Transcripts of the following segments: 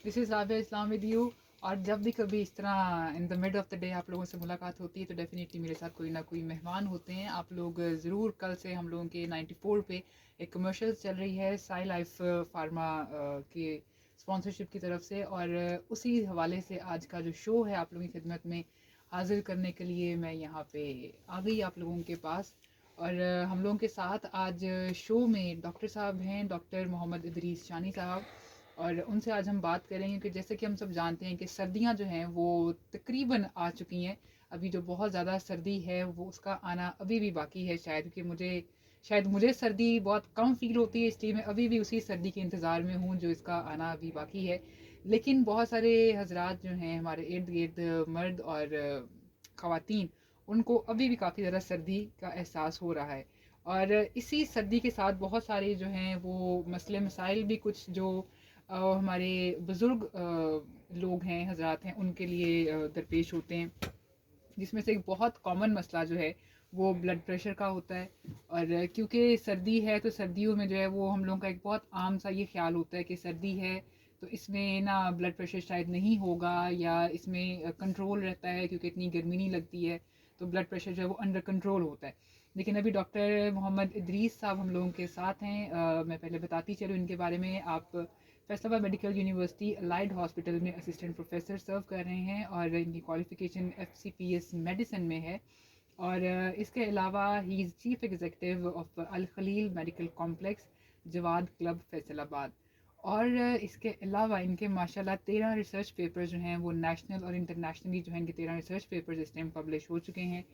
This is Rabia Islam with you. और जब भी कभी इस तरह in the mid of the day आप लोगों से मुलाकात होती है तो डेफिनेटली मेरे साथ कोई ना कोई मेहमान होते हैं। आप लोग ज़रूर कल से हम लोगों के 94 पे एक कमर्शियल चल रही है साई लाइफ फार्मा के स्पॉन्सरशिप की तरफ से, और उसी हवाले से आज का जो शो है आप लोगों की खिदमत में हाजिर करने के लिए मैं यहाँ पे आ गई आप लोगों के पास। और हम लोगों के साथ आज शो में डॉक्टर साहब हैं, डॉक्टर मोहम्मद इदरीस शानी साहब। और उनसे आज हम बात करेंगे कि जैसे कि हम सब जानते हैं कि सर्दियां जो हैं वो तकरीबन आ चुकी हैं। अभी जो बहुत ज़्यादा सर्दी है वो उसका आना अभी भी बाकी है शायद, क्योंकि मुझे सर्दी बहुत कम फील होती है, इसलिए मैं अभी भी उसी सर्दी के इंतज़ार में हूँ जो इसका आना अभी बाकी है। लेकिन बहुत सारे हजरात जो हैं हमारे इर्द गिर्द, मर्द और ख़वातीन, उनको अभी भी काफ़ी ज़्यादा सर्दी का एहसास हो रहा है। और इसी सर्दी के साथ बहुत सारे जो हैं वो मसले मसाइल भी कुछ जो हमारे बुज़ुर्ग लोग हैं, हजरात हैं, उनके लिए दरपेश होते हैं। जिसमें से एक बहुत कॉमन मसला जो है वो ब्लड प्रेशर का होता है। और क्योंकि सर्दी है तो सर्दियों में जो है वो हम लोगों का एक बहुत आम सा ये ख्याल होता है कि सर्दी है तो इसमें ना ब्लड प्रेशर शायद नहीं होगा, या इसमें कंट्रोल रहता है क्योंकि इतनी गर्मी नहीं लगती है, तो ब्लड प्रेशर जो है वो अंडर कंट्रोल होता है। लेकिन अभी डॉक्टर मोहम्मद इदरीस साहब हम लोगों के साथ हैं। मैं पहले बताती चलूँ इनके बारे में। आप Faisalabad medical university allied hospital में असिस्टेंट प्रोफेसर सर्व कर रहे हैं और इनकी क्वालिफिकेशन FCPS मेडिसिन में है। और इसके अलावा he is chief executive of Al Khalil medical complex, Jawad club Faisalabad. और इसके अलावा इनके माशाल्लाह 13 रिसर्च पेपर्स जो हैं वो नेशनल और इंटरनेशनली जो हैं इनके 13 रिसर्च पेपर्स इस टाइम पब्लिश हो चुके हैं।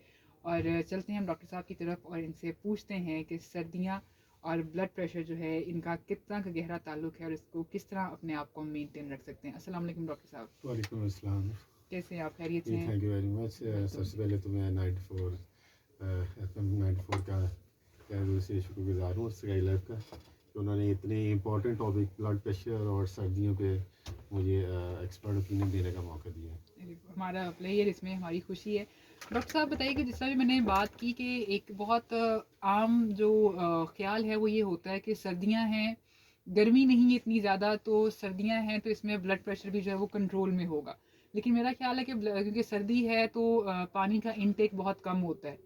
और चलते हैं हम डॉक्टर साहब की तरफ और इनसे पूछते हैं कि सर्दियाँ और ब्लड प्रेशर जो है इनका कितना का गहरा ताल्लुक है और इसको किस तरह अपने आप को मेंटेन रख सकते हैं। अस्सलाम वालेकुम डॉक्टर साहब। वालेकुम अस्सलाम। कैसे हैं आप, खैरियत से जी हैं? Thank you very much. सबसे पहले तो मैं 94 FM 94 का तहे दिल से शुक्रगुजार हूँ स्काई लाइफ का कि उन्होंने इतने इम्पोर्टेंट टॉपिक ब्लड प्रेशर और सर्दियों पे मुझे एक्सपर्ट ओपिनियन देने का मौका दिया। हमारा प्लेयर इसमें हमारी खुशी है। डॉक्टर साहब बताइए कि जिस तरह भी मैंने बात की कि एक बहुत आम जो ख्याल है वो ये होता है कि सर्दियां हैं, गर्मी नहीं है इतनी ज़्यादा, तो सर्दियां हैं तो इसमें ब्लड प्रेशर भी जो है वो कंट्रोल में होगा। लेकिन मेरा ख्याल है कि क्योंकि सर्दी है तो पानी का इनटेक बहुत कम होता है,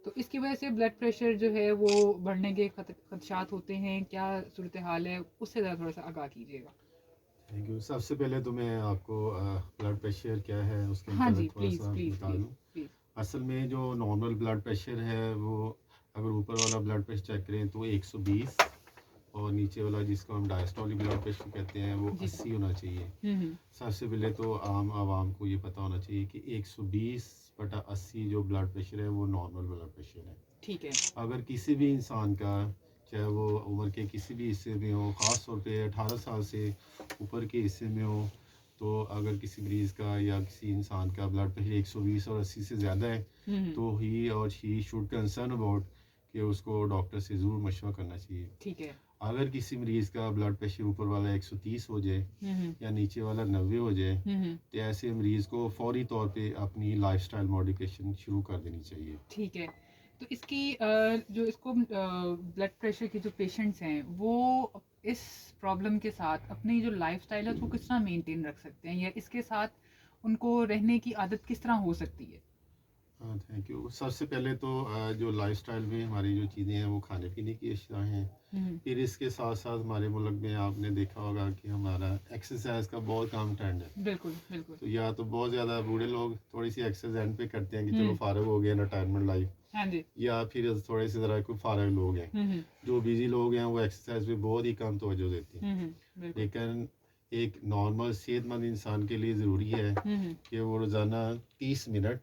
तो इसकी वजह से ब्लड प्रेशर जो है वो बढ़ने के खदशात होते हैं। क्या सूरत हाल है, उससे ज़रा थोड़ा सा आगाह कीजिएगा। Thank you. सबसे पहले तो मैं आपको ब्लड प्रेशर क्या है उसके हाँ मतलब जी, थोड़ा प्लीज़ सा प्लीज़ बता प्लीज़ दूँ। प्लीज़। असल में जो नॉर्मल ब्लड प्रेशर है वो अगर ऊपर वाला ब्लड प्रेशर चेक करें तो 120, और नीचे वाला जिसको हम डायस्टोलिक ब्लड प्रेशर कहते हैं वो जी। 80 होना चाहिए। हम्म। सबसे पहले तो आम आवाम को ये पता होना चाहिए कि 120/80 जो ब्लड प्रेशर है वो नॉर्मल ब्लड प्रेशर है। ठीक है। अगर किसी भी इंसान का, चाहे वो उम्र के किसी भी हिस्से में हो, ख़ास तौर पे 18 साल से ऊपर के हिस्से में हो, तो अगर किसी मरीज़ का या किसी इंसान का ब्लड प्रेशर 120 और 80 से ज़्यादा है हम्म। तो ही और शी शुड कंसर्न अबाउट कि उसको डॉक्टर से ज़रूर मशवरा करना चाहिए। ठीक है। अगर किसी मरीज़ का ब्लड प्रेशर ऊपर वाला 130 हो जाए हम्म। या नीचे वाला 90 हो जाए हम्म। तो ऐसे मरीज़ को फौरी तौर पे अपनी लाइफस्टाइल मॉडिफिकेशन शुरू कर देनी चाहिए। ठीक है। तो इसकी जो इसको ब्लड प्रेशर के जो पेशेंट्स हैं वो इस प्रॉब्लम के साथ अपनी जो लाइफस्टाइल है उसको किस तरह मेंटेन रख सकते हैं, या इसके साथ उनको रहने की आदत किस तरह हो सकती है? हाँ थैंक यू। सबसे पहले तो जो लाइफस्टाइल में हमारी जो चीज़ें हैं वो खाने पीने की अशिया हैं। हम्म। फिर इसके साथ साथ हमारे मुल्क में आपने देखा होगा कि हमारा एक्सरसाइज का बहुत कम ट्रेंड है। बिल्कुल बिल्कुल। तो या तो बहुत ज़्यादा बूढ़े लोग थोड़ी सी एक्सरसाइज एंड पे करते हैं कि चलो हम्म। फारग हो गया रिटायरमेंट लाइफ, हाँ जी। या फिर थोड़े से ज़रा कोई फारग लोग हैं। हम्म। जो बिजी लोग हैं वो एक्सरसाइज पे बहुत ही कम तवज्जो देते हैं। बिल्कुल। लेकिन एक नॉर्मल सेहतमंद इंसान के लिए ज़रूरी है हम्म। कि वो रोज़ाना 30 मिनट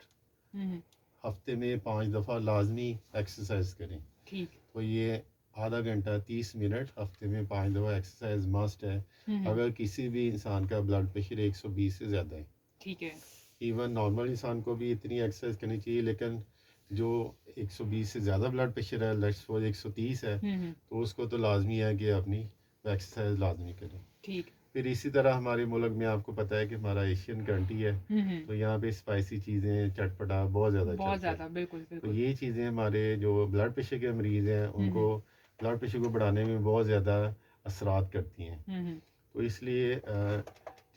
हम्म। हफ्ते में 5 दफ़ा लाजमी एक्सरसाइज करें। ठीक। तो ये आधा घंटा 30 मिनट हफ्ते में 5 दफ़ा एक्सरसाइज मस्ट है हम्म। अगर किसी भी इंसान का ब्लड प्रेशर 120 से ज़्यादा है। ठीक है। इवन नॉर्मल इंसान को भी इतनी एक्सरसाइज करनी चाहिए, लेकिन जो 120 से ज़्यादा ब्लड प्रेशर है, लेट्स सपोज 130 है, हम्म। तो उसको तो लाजमी है कि अपनी एक्सरसाइज लाजमी करें। ठीक। फिर इसी तरह हमारे मुल्क में आपको पता है कि हमारा एशियन कंट्री है, हम्म। तो यहाँ पे स्पाइसी चीज़ें चटपटा बहुत ज़्यादा बहुत चलता है। ज़्यादा, बिल्कुल तो बिल्कुल। ये चीज़ें हमारे जो ब्लड प्रेशर के मरीज़ हैं उनको ब्लड प्रेशर को बढ़ाने में बहुत ज़्यादा असरात करती हैं। हम्म। तो इसलिए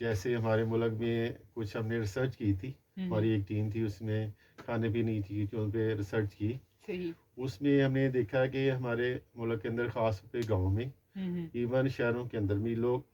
जैसे हमारे मुल्क में कुछ हमने रिसर्च की थी, हमारी एक टीम थी, उसमें खाने पीने की चीज़ों पे रिसर्च की। सही। उसमें हमने देखा कि हमारे मुल्क के अंदर ख़ास तौर पे गाँव में, इवन शहरों के अंदर भी लोग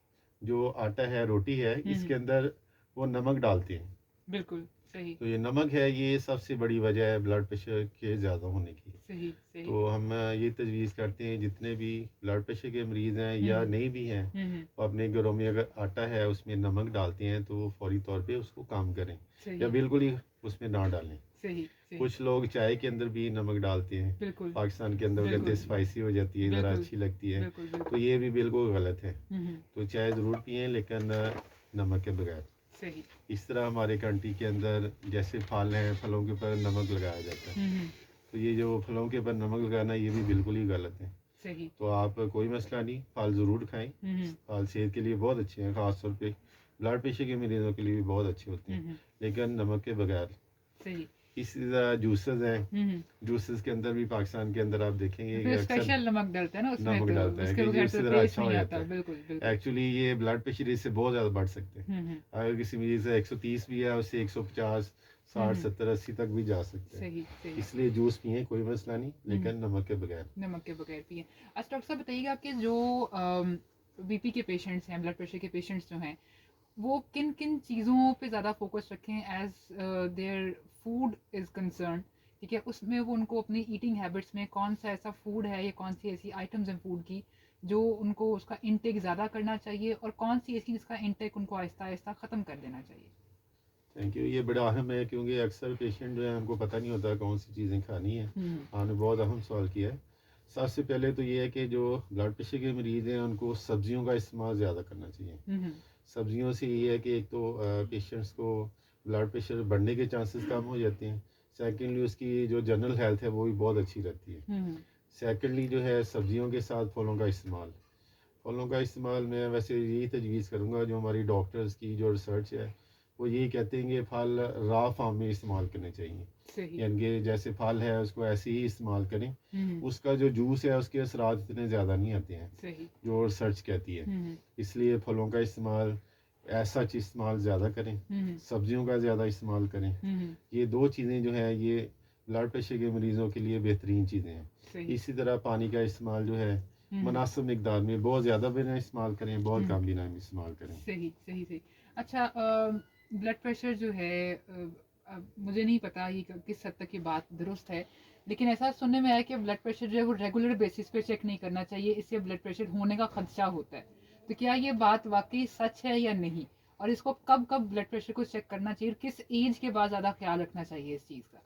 जो आटा है, रोटी है, इसके अंदर वो नमक डालते हैं। बिल्कुल सही। तो ये नमक है, ये सबसे बड़ी वजह है ब्लड प्रेशर के ज़्यादा होने की। सही सही। तो हम ये तजवीज़ करते हैं जितने भी ब्लड प्रेशर के मरीज़ हैं या नहीं भी हैं, वो अपने घरों में अगर आटा है उसमें नमक डालते हैं तो फौरी तौर पे उसको कम करें, या सही बिल्कुल ही उसमें ना डालें। सही सही। कुछ लोग चाय के अंदर भी नमक डालते हैं, बिल्कुल पाकिस्तान के अंदर वो कहते हैं बिल्कुल स्पाइसी हो जाती है, ज़रा बिल्कुल अच्छी लगती है। बिल्कुल तो बिल्कुल। ये भी बिल्कुल गलत है। हम्म। तो चाय ज़रूर पिएं लेकिन नमक के बगैर। सही। इस तरह हमारे कंट्री के अंदर जैसे फल हैं, फलों के ऊपर नमक लगाया जाता है। तो ये जो फलों के ऊपर नमक लगाना, ये भी बिल्कुल ही गलत है। सही। तो आप कोई मसला नहीं, फल ज़रूर खाएं। फल सेहत के लिए बहुत अच्छे हैं, ख़ास तौर पे ब्लड प्रेशर के मरीज़ों के लिए भी बहुत अच्छे होते हैं, लेकिन नमक के बगैर। सही। इसी तरह जूसेस हैं, जूसेस के अंदर भी पाकिस्तान के अंदर आप देखेंगे कि फिर अक्सर स्पेशल नमक डलता है ना उसमें, नमक तो डालता है उसके कि बगैर उससे तो ज़रा टेस्ट अच्छा हो नहीं जाता आता। है। बिल्कुल बिल्कुल। एक्चुअली ये ब्लड प्रेशर इससे बहुत ज़्यादा बढ़ सकते हैं। अगर किसी मरीज़ का 130 भी है, उससे 150, 60, 70, 80 तक भी जा सकते हैं। सही सही। इसलिए जूस पिए, कोई मसला नहीं, लेकिन नमक के बगैर। नमक के बगैर पिए। अच्छा डॉक्टर साहब बताइएगा कि जो बीपी के पेशेंट्स हैं, ब्लड प्रेशर के पेशेंट्स जो हैं, वो किन किन चीज़ों पे ज़्यादा फोकस रखें as their food is concern, ठीक है? उसमें वो उनको अपनी ईटिंग हैबिट्स में कौन सा ऐसा फूड है या कौन सी ऐसी आइटम्स हैं फूड की जो उनको उसका इंटेक ज़्यादा करना चाहिए, और कौन सी ऐसी जिसका इंटेक उनको आहिस्ता आहिस्ता ख़त्म कर देना चाहिए? Thank you. ये बड़ा अहम है क्योंकि अक्सर पेशेंट जो है उनको पता नहीं होता कौन सी चीज़ें खानी है। आपने बहुत अहम सवाल किया है। सबसे पहले तो ये है कि जो ब्लड प्रेशर के मरीज़ हैं उनको सब्जियों का इस्तेमाल ज़्यादा करना चाहिए। सब्जियों से ये है कि एक तो पेशेंट्स को ब्लड प्रेशर बढ़ने के चांसेस कम हो जाते हैं। सेकेंडली उसकी जो जनरल हेल्थ है वो भी बहुत अच्छी रहती है। सेकेंडली जो है सब्जियों के साथ फलों का इस्तेमाल। फलों का इस्तेमाल मैं वैसे यही तजवीज़ करूँगा, जो हमारी डॉक्टर्स की जो रिसर्च है वो यही कहते हैं कि फल रॉ फॉर्म में इस्तेमाल करने चाहिए। सही। यानी कि जैसे फल है उसको ऐसे ही इस्तेमाल करें। उसका जो जूस है उसके असरात इतने ज़्यादा नहीं आते हैं सही। जो रिसर्च कहती है। इसलिए फलों का इस्तेमाल ऐसा इस्तेमाल ज़्यादा करें, सब्जियों का ज़्यादा इस्तेमाल करें। ये दो चीज़ें जो है ये ब्लड प्रेशर के मरीज़ों के लिए बेहतरीन चीज़ें हैं। इसी तरह पानी का इस्तेमाल जो है मुनासिब मिकदार में, बहुत ज़्यादा भी ना इस्तेमाल करें, बहुत कम भी ना इस्तेमाल करें। सही सही सही। अच्छा ब्लड प्रेशर जो है, मुझे नहीं पता ये किस हद तक ये बात दुरुस्त है, लेकिन ऐसा सुनने में आया कि ब्लड प्रेशर जो है वो रेगुलर बेसिस पे चेक नहीं करना चाहिए, इससे ब्लड प्रेशर होने का खदशा होता है। तो क्या ये बात वाकई सच है या नहीं, और इसको कब कब ब्लड प्रेशर को चेक करना चाहिए, और किस एज के बाद ज़्यादा ख्याल रखना चाहिए इस चीज़ का?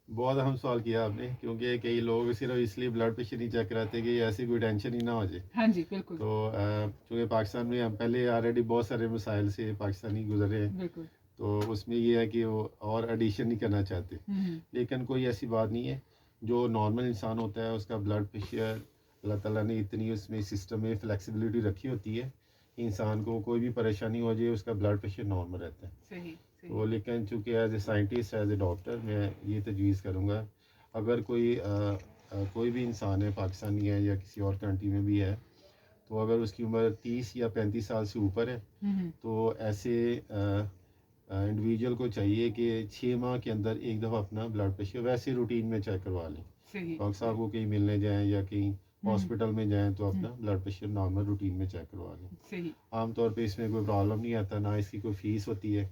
बहुत अहम सवाल किया आपने, क्योंकि कई लोग सिर्फ इसलिए ब्लड प्रेशर नहीं चेक कराते कि ऐसी कोई टेंशन ही ना हो जाए। हाँ जी बिल्कुल। तो चूँकि पाकिस्तान में हम पहले ऑलरेडी बहुत सारे मसाइल से पाकिस्तानी गुजरे हैं, बिल्कुल। तो उसमें ये है कि वो और एडिशन नहीं करना चाहते। लेकिन कोई ऐसी बात नहीं है। जो नॉर्मल इंसान होता है उसका ब्लड प्रेशर अल्लाह ताला ने इतनी उसमें सिस्टम में फ्लेक्सिबिलिटी रखी होती है, इंसान को कोई भी परेशानी हो जाए उसका ब्लड प्रेशर नॉर्मल रहता है। सही सही। तो लेकिन चूँकि as a scientist, as a doctor, मैं ये तजवीज़ करूँगा, अगर कोई भी इंसान है, पाकिस्तानी है या किसी और कंट्री में भी है, तो अगर उसकी उम्र 30 या 35 साल से ऊपर है, तो ऐसे इंडिविजुअल को चाहिए कि 6 माह के अंदर एक दफ़ा अपना ब्लड प्रेशर वैसे रूटीन में चेक करवा लें। डॉक्टर साहब को कहीं मिलने जाएं या कहीं हॉस्पिटल में जाएं तो अपना ब्लड प्रेशर नॉर्मल रूटीन में चेक करवा लें। सही। आमतौर पे इसमें कोई प्रॉब्लम नहीं आता, ना इसकी कोई फ़ीस होती है।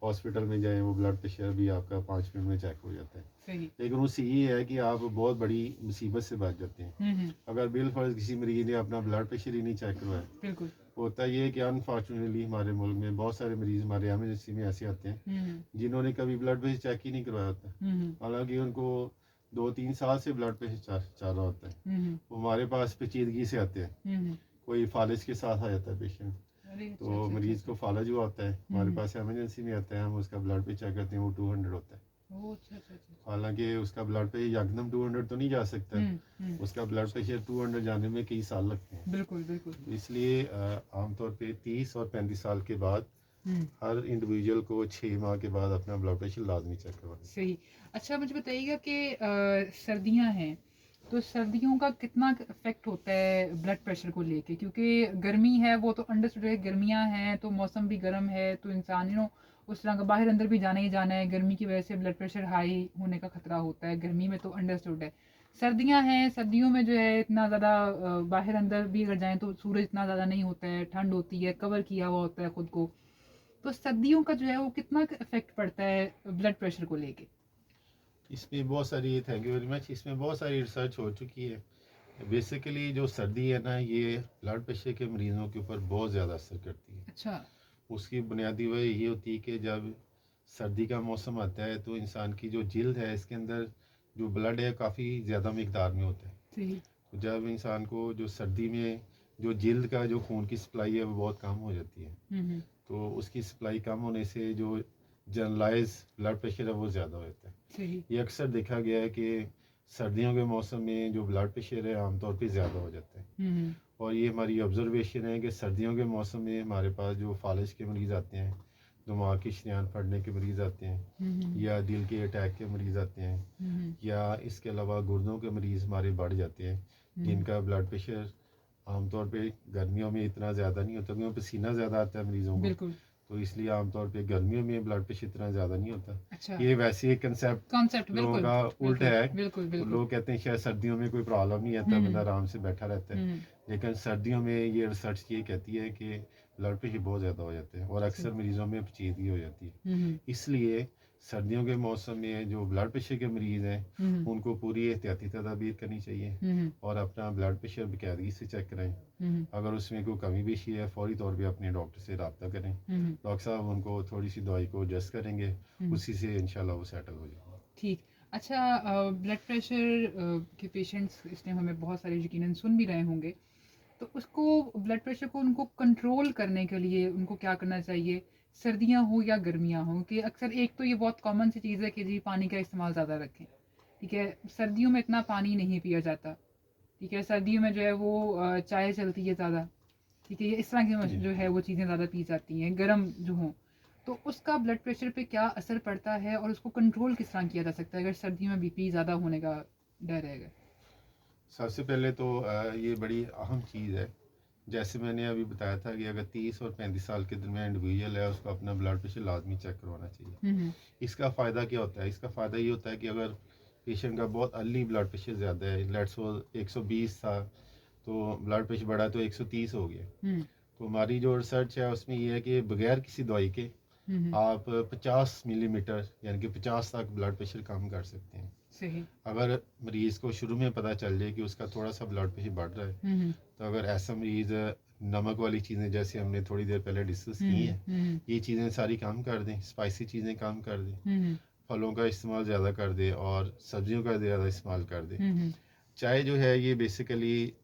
हॉस्पिटल में जाएं, वो ब्लड प्रेशर भी आपका 5 मिनट में चेक हो जाता है। सही। लेकिन उससे ये है कि आप बहुत बड़ी मुसीबत से बच जाते हैं। अगर बिलफर्ज किसी मरीज़ ने अपना ब्लड प्रेशर ही नहीं चेक करवाया, बिल्कुल। होता ये है कि अनफॉर्चुनेटली हमारे मुल्क में बहुत सारे मरीज़ हमारे एमरजेंसी में ऐसे आते हैं जिन्होंने कभी ब्लड प्रेशर चेक ही नहीं करवाया होता, हालांकि उनको 2-3 साल से ब्लड प्रेशर चल रहा होता है। वो हमारे पास पेचीदगी से आते हैं, कोई फालिज के साथ आ जाता है पेशेंट, तो मरीज़ को फालज हुआ होता है, हमारे पास एमरजेंसी में आता है, हम उसका ब्लड प्रेशर चेक करते हैं, वो 200 होता है। हालांकि उसका ब्लड प्रेशर यकदम 200 तो नहीं जा सकता, उसका ब्लड प्रेशर 200 जाने में कई साल लगते हैं। बिल्कुल बिल्कुल। इसलिए आमतौर पे 30 और 35 साल के बाद हर इंडिविजुअल को 6 माह के बाद अपना ब्लड प्रेशर लाजमी चेक करवाना। सही। अच्छा मुझे बताइएगा कि सर्दियां हैं, तो सर्दियों का कितना इफेक्ट होता है ब्लड प्रेशर को लेके, क्योंकि गर्मी है वो तो अंडरस्टूड है, गर्मियां हैं तो मौसम भी गर्म है तो इंसान उस तरह का बाहर अंदर भी जाना ही जाना है, गर्मी की वजह से ब्लड प्रेशर हाई होने का खतरा होता है गर्मी में, तो अंडरस्टूड है। सर्दियां हैं, सर्दियों में जो है इतना ज़्यादा बाहर अंदर भी अगर जाएं तो सूरज इतना ज़्यादा नहीं होता है, ठंड होती है, कवर किया हुआ होता है खुद को, तो सर्दियों का जो है वो कितना इफेक्ट पड़ता है ब्लड प्रेशर को लेके? इसमें बहुत सारी, थैंक यू वेरी मच, इसमें बहुत सारी रिसर्च हो चुकी है। बेसिकली जो सर्दी है ना, ये ब्लड प्रेशर के मरीज़ों के ऊपर बहुत ज़्यादा असर करती है। अच्छा। उसकी बुनियादी वजह ये होती है कि जब सर्दी का मौसम आता है तो इंसान की जो जिल्द है, इसके अंदर जो ब्लड है काफ़ी ज़्यादा मिकदार में होता है। सही। तो जब इंसान को जो सर्दी में जो जिल्द का जो खून की सप्लाई है वो बहुत कम हो जाती है, हम्म। तो उसकी सप्लाई कम होने से जो जनरलाइज ब्लड प्रेशर है वो ज़्यादा हो जाता है। सही। ये अक्सर देखा गया है कि सर्दियों के मौसम में जो ब्लड प्रेशर है आमतौर पे ज़्यादा हो जाता है। हम्म। और ये हमारी ऑब्जर्वेशन है कि सर्दियों के मौसम में हमारे पास जो फालिज के मरीज़ आते हैं, दिमाग की शरीयान फटने के मरीज़ आते हैं, या दिल के अटैक के मरीज़ आते हैं, या इसके अलावा गुर्दों के मरीज़ हमारे बढ़ जाते हैं, जिनका ब्लड प्रेशर आमतौर पे गर्मियों में इतना ज़्यादा नहीं होता, क्योंकि पसीना ज़्यादा आता है मरीज़ों को, बिल्कुल। तो इसलिए आमतौर पे गर्मियों में ब्लड प्रेशर इतना ज़्यादा नहीं होता। अच्छा। ये वैसे एक कंसेप्ट लोगों बिल्कुल का उल्ट बिल्कुल है। बिल्कुल तो बिल्कुल। लोग कहते हैं शायद सर्दियों में कोई प्रॉब्लम नहीं आता, बंदा आराम से बैठा रहता है, लेकिन सर्दियों में ये रिसर्च ये कहती है कि ब्लड प्रेशर बहुत ज़्यादा हो जाता है और अक्सर मरीज़ों में पेचीदगी हो जाती है। इसलिए सर्दियों के मौसम में जो ब्लड प्रेशर के मरीज़ हैं उनको पूरी एहतियाती तदाबीर करनी चाहिए और अपना ब्लड प्रेशर बाकायदगी से चेक कराएं। अगर उसमें कोई कमी पेशी है फौरी तौर पे अपने डॉक्टर से रब्ता करें। डॉक्टर साहब उनको थोड़ी सी दवाई को एडजस्ट करेंगे, उसी से इंशाल्लाह वो सेटल हो जाएगा। ठीक। अच्छा, ब्लड प्रेशर के पेशेंट्स इस टाइम हमें बहुत सारे यकीनन सुन भी रहे होंगे, तो उसको ब्लड प्रेशर को उनको कंट्रोल करने के लिए उनको क्या करना चाहिए, सर्दियां हो या गर्मियां हो? कि अक्सर एक तो ये बहुत कॉमन सी चीज़ है कि जी पानी का इस्तेमाल ज़्यादा रखें, ठीक है, सर्दियों में इतना पानी नहीं पिया जाता, ठीक है, सर्दियों में जो है वो चाय चलती है ज़्यादा, ठीक है, ये इस तरह की जो है वो चीज़ें ज़्यादा पी जाती हैं गर्म जो हों, तो उसका ब्लड प्रेशर पे क्या असर पड़ता है और उसको कंट्रोल किस तरह किया जा सकता है अगर सर्दी में बीपी ज़्यादा होने का डर है? सबसे पहले तो ये बड़ी अहम चीज़ है, जैसे मैंने अभी बताया था कि अगर 30 और 35 साल के दरमियान इंडिविजुअल है उसको अपना ब्लड प्रेशर लाजमी चेक करवाना चाहिए। इसका फ़ायदा क्या होता है? इसका फ़ायदा ये होता है कि अगर पेशेंट का बहुत अर्ली ब्लड प्रेशर ज़्यादा है, लेट्स वो 120 था तो ब्लड प्रेशर बढ़ा तो 130 हो गया, तो हमारी जो रिसर्च है उसमें ये है कि बगैर किसी दवाई के आप 50 मिलीमीटर यानी कि 50 तक ब्लड प्रेशर कम कर सकते हैं। सही। अगर मरीज़ को शुरू में पता चल जाए कि उसका थोड़ा सा ब्लड प्रेशर बढ़ रहा है, तो अगर ऐसा मरीज़ नमक वाली चीज़ें जैसे हमने थोड़ी देर पहले डिस्कस की हैं, ये चीज़ें सारी कम कर दें, स्पाइसी चीज़ें कम कर दें, फलों का इस्तेमाल ज़्यादा कर दें और सब्जियों का ज़्यादा इस्तेमाल कर दें। चाय जो है ये बेसिकली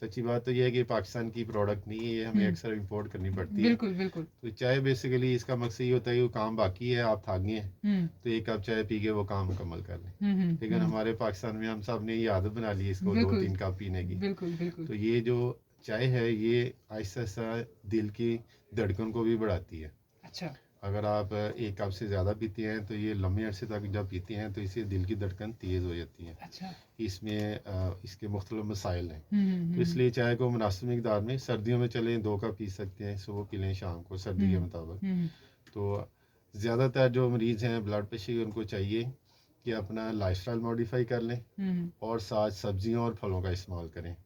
सच्ची बात तो ये है कि पाकिस्तान की प्रोडक्ट नहीं है, ये हमें अक्सर इंपोर्ट करनी पड़ती है। बिल्कुल बिल्कुल। तो चाय बेसिकली इसका मकसद ये होता है कि वो काम बाकी है, आप थक गए हैं तो एक कप चाय पी के वो काम मुकम्मल कर लें। लेकिन हमारे पाकिस्तान में हम सब ने ये आदत बना ली है इसको 2-3 कप पीने की। बिल्कुल बिल्कुल। तो ये जो चाय है ये आहिस्ता आहिस्ता दिल की धड़कन को भी बढ़ाती है। अच्छा। अगर आप एक कप से ज़्यादा पीते हैं तो ये लंबे अरसे तक जब पीते हैं तो इससे दिल की धड़कन तेज़ हो जाती है। अच्छा। इसमें इसके मुख्तलिफ मसाइल हैं, तो इसलिए चाय को मुनासिब मिकदार में, सर्दियों में चलें 2 कप पी सकते हैं, सुबह पी लें शाम को सर्दी के मुताबिक। तो ज़्यादातर जो मरीज़ हैं ब्लड प्रेशर के उनको चाहिए कि अपना लाइफस्टाइल मॉडिफाई कर लें और साथ सब्जियों और फलों का इस्तेमाल करें।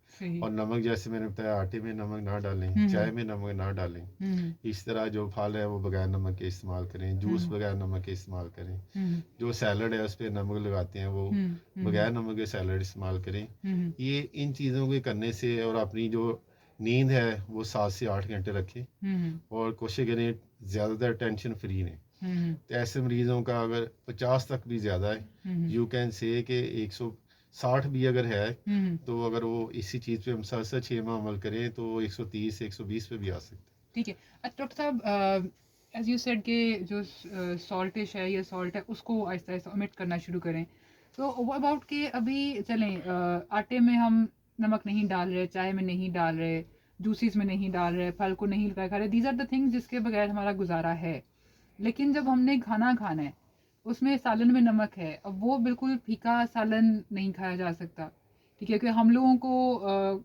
और नमक जैसे मैंने बताया आटे में नमक ना डालें, चाय में नमक ना डालें। इस तरह जो फल है वो बगैर नमक के इस्तेमाल करें, जूस बगैर नमक के इस्तेमाल करें, जो सैलड है उस पर नमक लगाते हैं वो बगैर नमक के सैलड इस्तेमाल करें। ये इन चीज़ों के करने से, और अपनी जो नींद है वो 7 से 8 घंटे रखें और कोशिश करें ज़्यादातर टेंशन फ्री रहें। तो ऐसे मरीज़ों का अगर 50 तक भी ज़्यादा है, यू कैन से कि 160 भी अगर है, तो अगर वो इसी चीज़ पे मुसलसल 6 माह अमल करें तो 130 120 पे भी आ सकते हैं। ठीक है। अच्छा डॉक्टर साहब, एज यू सेड कि जो सॉल्टिश है या सॉल्ट है उसको आहिस्ता आहिस्ता ओमिट करना शुरू करें, तो वो अबाउट के अभी चलें आटे में हम नमक नहीं डाल रहे, चाय में नहीं डाल रहे, जूसेस में नहीं डाल रहे, फल को नहीं लगा खा रहे, दीज आर द थिंग्स जिसके बगैर हमारा गुजारा है, लेकिन जब हमने खाना खाना है उसमें सालन में नमक है, अब वो बिल्कुल फीका सालन नहीं खाया जा सकता, ठीक है, क्योंकि हम लोगों को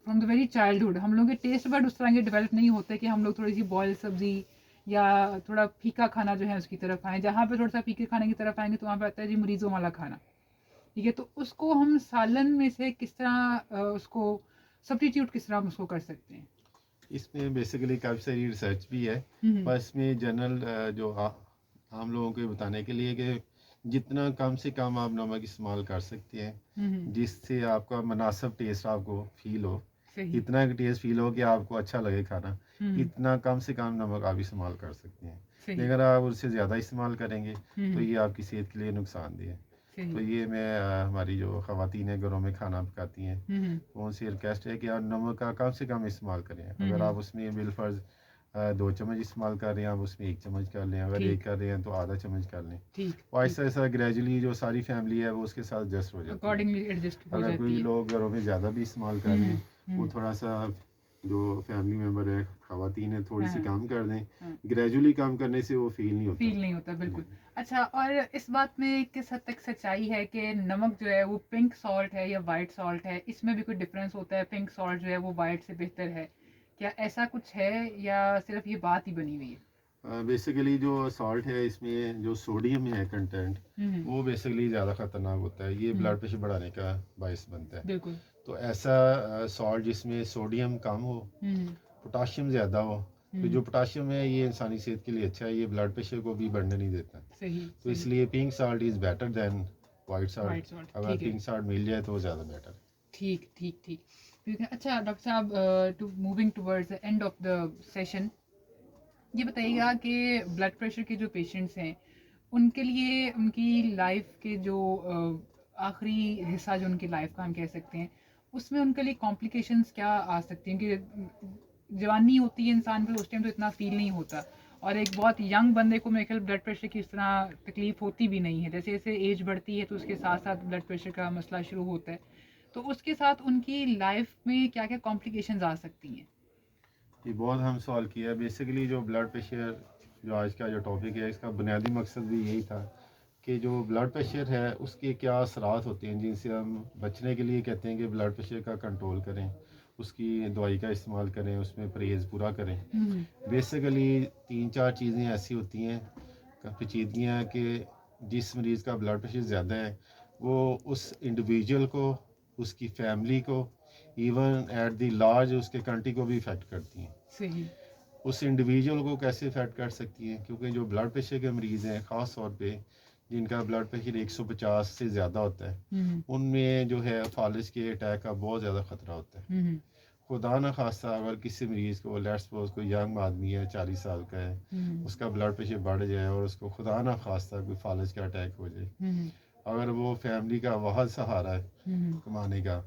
फ्रॉम द वेरी चाइल्डहुड हम लोगों के टेस्ट बड उस तरह के डेवलप नहीं होते कि हम लोग थोड़ी सी बॉयल सब्जी या थोड़ा फीका खाना जो है उसकी तरफ आए। जहाँ पे थोड़ा सा फीके खाने की तरफ आएंगे तो वहाँ पे आता है जी मरीजों वाला खाना, ठीक है। तो उसको हम सालन में से किस तरह उसको सब्स्टिट्यूट किस तरह हम उसको कर सकते हैं? इसमें बेसिकली काफ़ी सारी रिसर्च भी है, पर इसमें जनरल जो आम लोगों को बताने के लिए कि जितना कम से कम आप नमक इस्तेमाल कर सकते हैं जिससे आपका मुनासिब टेस्ट आपको फील हो, सही। इतना टेस्ट फील हो कि आपको अच्छा लगे खाना, इतना कम से कम नमक आप इस्तेमाल कर सकते हैं। सही। लेकिन अगर आप उससे ज़्यादा इस्तेमाल करेंगे तो हम्म, ये आपकी सेहत के लिए नुकसानदेह है। तो सही। ये मैं हमारी जो ख़वातीन हैं घरों में खाना पकाती हैं तो उनसे रिक्वेस्ट है कि आप नमक का कम से कम इस्तेमाल करें। अगर आप उसमें बिलफर्ज 2 चम्मच इस्तेमाल कर रहे हैं, आप उसमें 1 चम्मच कर लें, अगर ठीक। 1 कर रहे हैं तो आधा चम्मच कर लें। ठीक, और आहिस्ता आहिस्ता ग्रेजुअली जो सारी फैमिली है वो उसके साथ एडजस्ट हो जाती है। अकॉर्डिंगली एडजस्ट हो अगर जाती कोई है। लोग घरों में ज़्यादा भी इस्तेमाल कर रहे हैं वो हम्म, थोड़ा सा जो फैमिली मेम्बर है ख़वातीन है थोड़ी सी हाँ, कम कर दें। हाँ, ग्रेजुअली कम करने से वो फील नहीं होता। फील नहीं होता, बिल्कुल। अच्छा, और इस बात में किस हद तक सच्चाई है कि नमक जो है वो पिंक सॉल्ट है या वाइट सॉल्ट है, इसमें भी कोई डिफरेंस होता है? पिंक सॉल्ट जो है वो वाइट से बेहतर है, क्या ऐसा कुछ है या सिर्फ ये बात ही बनी हुई है? बेसिकली जो सॉल्ट है इसमें जो सोडियम है कंटेंट वो बेसिकली ज़्यादा ख़तरनाक होता है, ये ब्लड प्रेशर बढ़ाने का बायस बनता है। बिल्कुल। तो ऐसा सॉल्ट जिसमें सोडियम कम हो, पोटाशियम ज़्यादा हो, तो जो पोटाशियम है ये इंसानी सेहत के लिए अच्छा है, ये ब्लड प्रेशर को भी बढ़ने नहीं देता। सही। तो इसलिए pink salt is better than white white salt. Salt, अगर ठीक है। पिंक सॉल्ट मिल जाए तो ज़्यादा बेटर है। ठीक, ठीक, ठीक। अच्छा डॉक्टर साहब, to moving towards the end of the session, ये बताइएगा कि ब्लड प्रेशर के जो पेशेंट्स हैं उनके लिए उनकी लाइफ के जो आखिरी हिस्सा जो उनकी लाइफ का हम कह सकते हैं उसमें उनके लिए कॉम्प्लिकेशंस क्या आ सकती हैं? कि जवानी होती है इंसान पे, उस टाइम तो इतना फील नहीं होता, और एक बहुत यंग बंदे को मेरे ख्याल ब्लड प्रेशर की इस तरह तकलीफ होती भी नहीं है। जैसे जैसे एज बढ़ती है तो उसके साथ साथ ब्लड प्रेशर का मसला शुरू होता है, तो उसके साथ उनकी लाइफ में क्या क्या कॉम्प्लिकेशंस आ सकती हैं? ये बहुत हम सवाल किया है। बेसिकली जो ब्लड प्रेशर जो आज का जो टॉपिक है इसका बुनियादी मकसद भी यही था कि जो ब्लड प्रेशर है उसके क्या असरात होते हैं जिनसे हम बचने के लिए कहते हैं कि ब्लड प्रेशर का कंट्रोल करें, उसकी दवाई का इस्तेमाल करें, उसमें परहेज़ पूरा करें। बेसिकली 3-4 चीज़ें ऐसी होती हैं पेचीदगियाँ कि जिस मरीज़ का ब्लड प्रेशर ज़्यादा है वो उस इंडिविजुअल को, उसकी फैमिली को, इवन एट द लार्ज उसके कंट्री को भी इफ़ेक्ट करती हैं। सही। उस इंडिविजुअल को कैसे इफ़ेक्ट कर सकती हैं, क्योंकि जो ब्लड प्रेशर के मरीज़ हैं ख़ास तौर पे जिनका ब्लड प्रेशर 150 से ज़्यादा होता है उनमें जो है फालिज के अटैक का बहुत ज़्यादा ख़तरा होता है। खुदा न खास्ता अगर किसी मरीज़ को लेट्स सपोज कोई यंग आदमी है 40 साल का है, उसका ब्लड प्रेशर बढ़ जाए और उसको खुदा न खास्ता कोई फालिज का अटैक हो जाए, अगर वो फैमिली का वाहद सहारा है कमाने का,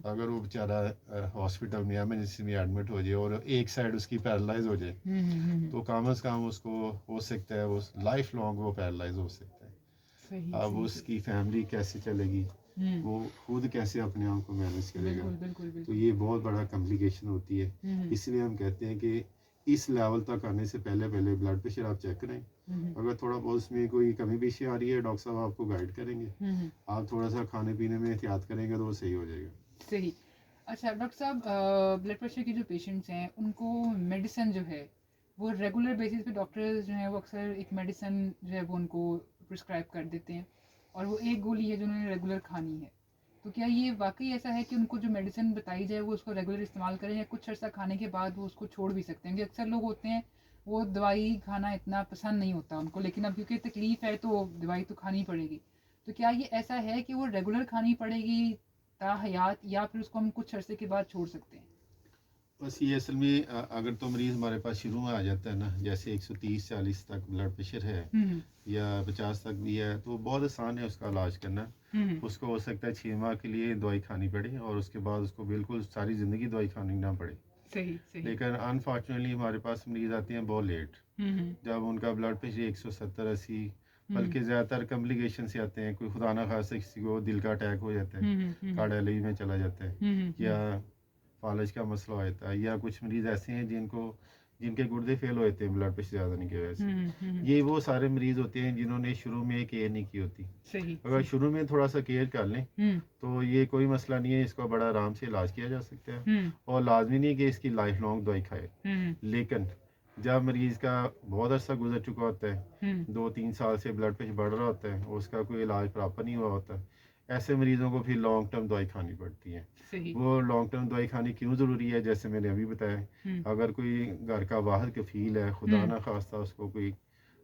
अगर वो बेचारा हॉस्पिटल में एमरजेंसी में एडमिट हो जाए और एक साइड उसकी पैरालाइज हो जाए तो कम अज़ कम उसको हो सकता है वो लाइफ लॉन्ग वो पैरालाइज हो सकता है। सही। अब सही। उसकी फैमिली कैसे चलेगी, वो खुद कैसे अपने आप को मैनेज करेगा, बिल्कुल, बिल्कुल, तो बिल्कुल। ये बहुत बड़ा कॉम्प्लिकेशन होती है। इसलिए हम कहते हैं कि इस लेवल तक आने से पहले पहले ब्लड प्रेशर आप चेक करें। अगर थोड़ा बहुत उसमें कोई कमी पेशी आ रही है डॉक्टर साहब आपको गाइड करेंगे, आप थोड़ा सा खाने पीने में एहतियात करेंगे तो वो सही हो जाएगा। सही। अच्छा डॉक्टर साहब, ब्लड प्रेशर के जो पेशेंट्स हैं उनको मेडिसिन जो है वो रेगुलर बेसिस पे डॉक्टर्स जो है वो अक्सर एक मेडिसिन जो है वो उनको प्रिस्क्राइब कर देते हैं, और वो एक गोली है जो उन्होंने रेगुलर खानी है। तो क्या ये वाकई ऐसा है कि उनको जो मेडिसिन बताई जाए वो उसको रेगुलर इस्तेमाल करें, या कुछ अर्सा खाने के बाद वो उसको छोड़ भी सकते हैं? क्योंकि अक्सर लोग होते हैं वो दवाई खाना इतना पसंद नहीं होता उनको, लेकिन अब क्योंकि तकलीफ़ है तो दवाई तो खानी पड़ेगी। तो क्या ये ऐसा है कि वो रेगुलर खानी पड़ेगी ताहयात, या फिर उसको हम कुछ अरसे के बाद छोड़ सकते हैं? बस ये असल में अगर तो मरीज़ हमारे पास शुरू में आ जाता है ना, जैसे 130-40 तक ब्लड प्रेशर है या 50 तक भी है तो बहुत आसान है उसका इलाज करना। उसको हो सकता है 6 माह के लिए दवाई खानी पड़े और उसके बाद उसको बिल्कुल सारी ज़िंदगी दवाई खानी ना पड़े। सही। सही। लेकिन अनफॉर्चुनेटली हमारे पास मरीज़ आते हैं बहुत लेट, जब उनका ब्लड प्रेशर 170-80 बल्कि ज़्यादातर कॉम्प्लिकेशन से आते हैं। कोई खुदा ना खास्ता किसी को दिल का अटैक हो जाता है, कार्डियोलॉजी में चला जाता है, या फालज का मसला हो जाता है, या कुछ मरीज़ ऐसे हैं जिनके गुर्दे फेल हुए थे ब्लड प्रेशर ज़्यादा नहीं की वजह से। ये वो सारे मरीज होते हैं जिन्होंने शुरू में केयर नहीं की होती। सही अगर सही। शुरू में थोड़ा सा केयर कर लें तो ये कोई मसला नहीं है, इसका बड़ा आराम से इलाज किया जा सकता है और लाजमी नहीं कि इसकी लाइफ लॉन्ग दवाई खाए। लेकिन जब मरीज का बहुत अरसा गुजर चुका होता है, 2-3 साल से ब्लड प्रेशर बढ़ रहा होता है और उसका कोई इलाज प्रॉपर नहीं हुआ होता, ऐसे मरीजों को फिर लॉन्ग टर्म दवाई खानी पड़ती है। सही। वो लॉन्ग टर्म दवाई खानी क्यों ज़रूरी है, जैसे मैंने अभी बताया, अगर कोई घर का बाहर कफील है, खुदा ना खास्ता उसको कोई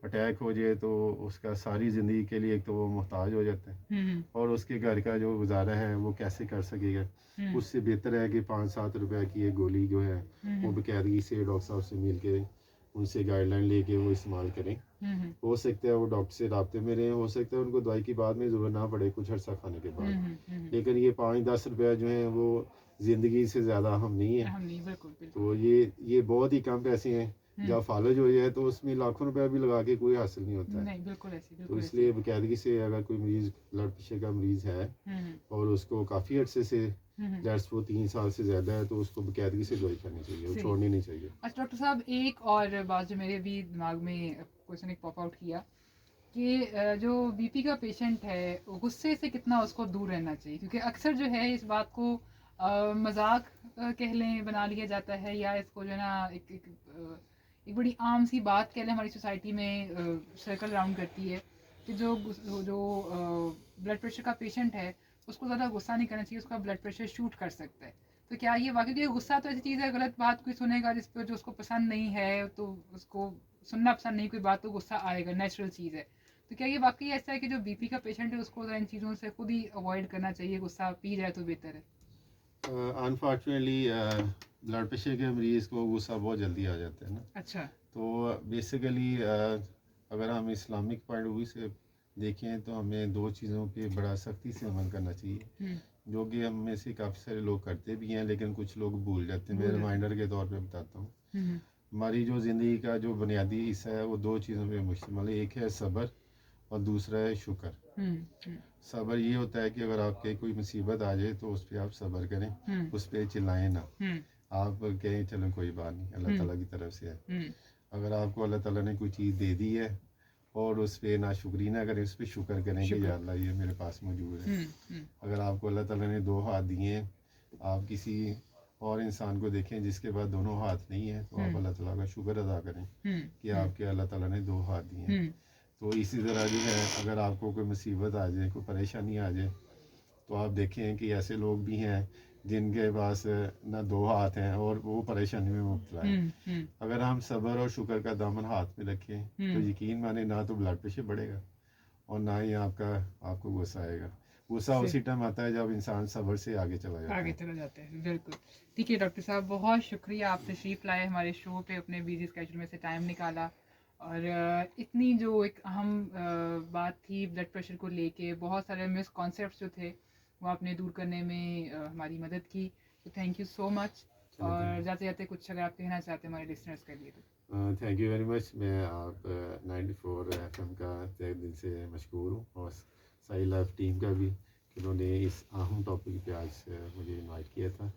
अटैक हो जाए तो उसका सारी ज़िंदगी के लिए एक तो वो मोहताज हो जाता है और उसके घर का जो गुजारा है वो कैसे कर सकेगा। उससे बेहतर है कि 5-7 रुपए की ये गोली जो है वो बेकायदगी से डॉक्टर साहब से मिल के उनसे गाइडलाइन लेके वो इस्तेमाल करें। हो सकता है वो डॉक्टर से राब्ते में रहें, हो सकता है उनको दवाई की बाद में ज़रूरत ना पड़े कुछ अर्सा खाने के बाद, लेकिन ये 5-10 रुपया जो है वो ज़िंदगी से ज़्यादा अहम नहीं है। बिल्कुल बिल्कुल। तो ये बहुत ही कम पैसे हैं, जब फालज हो जाए तो उसमें लाखों रुपया भी लगा के कोई हासिल नहीं होता है। नहीं बिल्कुल ऐसी तो बिल्कुल इसलिए बेकायदगी से अगर कोई मरीज़ ब्लड प्रेशर का मरीज़ है और उसको काफ़ी अर्से से लेट्स वो 3 साल से ज़्यादा है तो उसको बेकायदगी से दवाई खानी चाहिए, वो सही। छोड़नी नहीं चाहिए। अच्छा डॉक्टर साहब, एक और बात जो मेरे भी दिमाग में क्वेश्चन एक पॉप आउट किया कि जो बीपी का पेशेंट है गुस्से से कितना उसको दूर रहना चाहिए, क्योंकि अक्सर जो है इस बात को मजाक कह लें बना लिया जाता है, या इसको जो है ना एक बड़ी आम सी बात कह लें हमारी सोसाइटी में सर्कल राउंड करती है कि जो ब्लड प्रेशर का पेशेंट है उसको ज़्यादा गुस्सा नहीं करना चाहिए, उसका ब्लड प्रेशर शूट कर सकता है। तो क्या ये वाकई, क्योंकि गुस्सा तो ऐसी चीज़ है, गलत बात कोई सुनेगा जिस पर जो उसको पसंद नहीं है तो उसको सुनना पसंद नहीं कोई बात तो गुस्सा आएगा, नेचुरल चीज़ है। तो क्या ये वाकई ऐसा है कि जो बीपी का पेशेंट है उसको इन चीज़ों से खुद ही अवॉइड करना चाहिए, गुस्सा पी जाए तो बेहतर है? अनफॉर्चुनेटली ब्लड प्रेशर के मरीज को गुस्सा बहुत जल्दी आ जाता है ना। अच्छा। तो बेसिकली अगर हम इस्लामिक पॉइंट ऑफ व्यू से देखें तो हमें 2 चीज़ों पे बड़ा सख्ती से अमल करना चाहिए, जो कि हम में से काफ़ी सारे लोग करते भी हैं लेकिन कुछ लोग भूल जाते हैं। मैं रिमाइंडर के तौर पे बताता हूँ। हमारी जो ज़िंदगी का जो बुनियादी हिस्सा है वो 2 चीज़ों पे मुश्तमिल है, एक है सब्र और दूसरा है शुक्र। सब्र ये होता है कि अगर आपके कोई मुसीबत आ जाए तो उस पर आप सब्र करें, उस पर चिल्लाएं ना, आप कहें चलो कोई बात नहीं, अल्लाह ताला की तरफ से है। अगर आपको अल्लाह ताला ने कोई चीज़ दे दी है और उस पर ना शुक्री ना करें, उस पर शुक्र करें कि या अल्लाह ये मेरे पास मौजूद है। अगर आपको अल्लाह ताला ने 2 हाथ दिए हैं, आप किसी और इंसान को देखें जिसके पास दोनों हाथ नहीं है तो आप अल्लाह ताला का शुक्र अदा करें कि आपके अल्लाह ताला ने 2 हाथ दिए हैं। तो इसी तरह जो है अगर आपको कोई मुसीबत आ जाए, कोई परेशानी आ जाए, तो आप देखें कि ऐसे लोग भी हैं जिनके पास ना 2 हाथ हैं और वो परेशानी में मुब्तला है। अगर हम सब्र और शुक्र का दामन हाथ में रखें तो यकीन माने ना तो ब्लड प्रेशर बढ़ेगा और ना ही आपको गुस्सा आएगा। गुस्सा उसी टाइम आता है जब इंसान सब्र से आगे चला जाता है। बिल्कुल। ठीक है डॉक्टर साहब, बहुत शुक्रिया, आप तशरीफ़ लाए हमारे शो पे, अपने बिजी स्केड्यूल में से टाइम निकाला और इतनी जो एक अहम बात थी ब्लड प्रेशर को लेके, बहुत सारे मिसकॉन्सेप्ट्स जो थे वो आपने दूर करने में हमारी मदद की। तो थैंक यू सो मच। और जाते जाते कुछ अगर आप कहना चाहते हैं हमारे लिसनर्स के लिए तो? Thank you very much. मैं आप 94 FM का तहे दिल से मशहूर हूँ और साई लाइफ टीम का भी, जिन्होंने इस अहम टॉपिक पे आज मुझे इनवाइट किया था,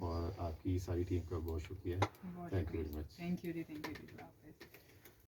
और आपकी सारी टीम का बहुत शुक्रिया। Thank you very much. Thank you ji.